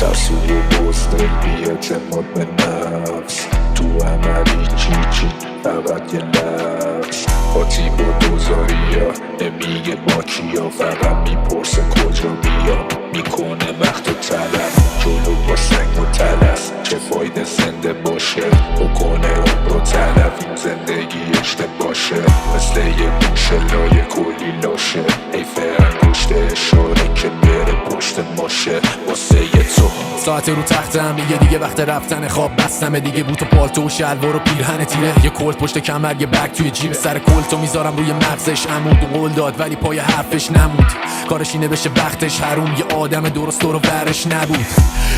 ترسو و بزدل بی‌اعتماد به نفس، تو عملی چی فقط یه لفظ. قاطی با دوزاریا نمیگه با کیا، فقط میپرسه کجا بیام، میکنه وقت و طلب جلو با سنگ و تلس. چه فایده زنده باشه بکنه عمر و طلب، این زندگی اشتباشه مثل یه موشه لای کلی لاشه. حیف انگشت اشاره که بره پشت ماشه واسه یه تو. ساعت رو تختم میگه دیگه وقت رفتن، خواب بستمه دیگه، بوت و پالتو و شلوار و پیرهن تیره، یه کلت پشت کمر یه بگ توی جیب، سر کلتو میذارم روی مغزش. عمود و قول داد ولی پای حرفش نمود، کارش اینه بشه وقتش حروم، یه آدم درست و ورش نبود.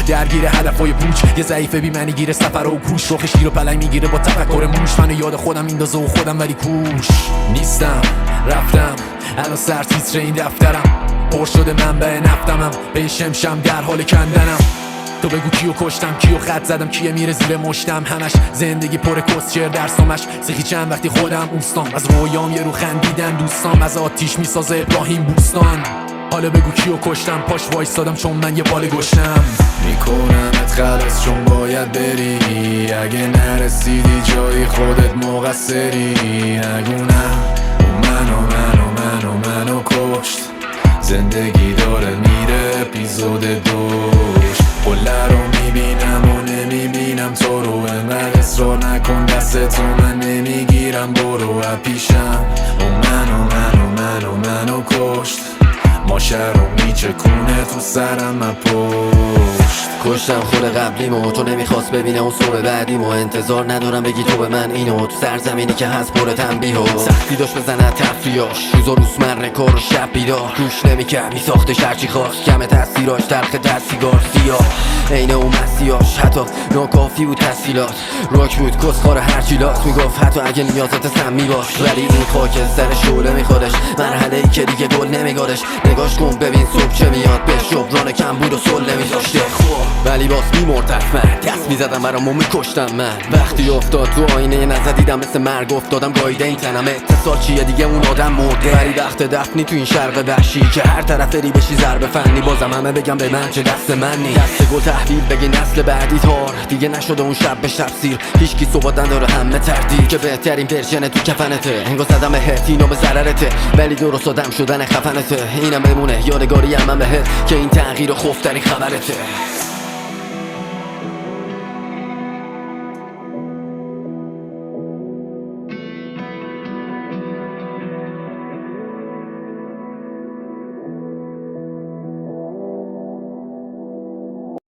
درگیر هدفای پوچ، یه ضعیف بی معنی گیره سفر و کوش، رخ شیر و پلنگ میگیره با تفکر موش، منو یاد خودم میندازه و خودم ولی کوش نیستم. رفتم الان سر تیتر این دفترم، پر شده منبع نفتمم، به شمشم در حال کندنم. تو بگو کیو کشتم، کیو خط زدم، کیه میره زیر مشتم، همش زندگی پر کسچر درسامش سیخی چند وقتی خودم اوستام، از رویام یه رو خندیدن دوستام، از آتیش میسازه ابراهیم بوستان. حالا بگو کیو کشتم، پاش وایستادم چون من یه بال گشنم. میکنمت خلاص چون باید بری، اگه نرسیدی جایی خودت مقصری، نگو نه منو کشت. زندگی داره میره اپیزود دوش، قله رو میبینم و نمیبینم تو رو، انقدر اصرار نکن دستتو من نمیگیرم، برو اپیشم. منو کشت، ماشه رو میچکونه تو سرم پشت. کشتم خود قبلیمو، تو نمیخواست ببینه اون صبح بعدیمو، انتظار ندارم بگی تو به من اینو، تو سرزمینی که هست پر تنبیه و سختی داشت بزنه تفریاش، روز و روزمره کار و شب بیدار، روش نمیکرد میساختش هرچی خواست، کم تاثیراش تلخ سیگار سیاه عین اون مسیاش، حتی ناکافی بود تحصیلات، راک بود کسخار هرچی لاست، میگفت حتی اگه نیازت سمی باش، ولی این خاک سر شعله میخوادش، مرحله ای که دیگه گل نمیگادش، نگاش کن ببین صبح چه میاد به جبران کم بود و سل نمیذاشته، ولی باز میمرد من، دست میزدم برامو میکشتم من، وقتی افتاد تو آینه نظر دیدم مثل مرگ افتادم گاییده این تنم، اتصال چیه دیگه اون آدم مرده، ولی وقت دفنی تو این شرق وحشی که هر طرف بری بشی ضربه فنی، بازم همه بگم به من چه دست من نی، دست گل تحویل بگی نسل بعدی تار، دیگه نشده اون شب به شب سیر، هیچکی صحبت نداره همه تردید که بهترین ورژن تو کفنته، انگار زدم بهت اینو به ضررته، ولی درست آدم شدن خفنته، اینم بمونه یادگاری من بهت که این تغییر خوف در این خبرته.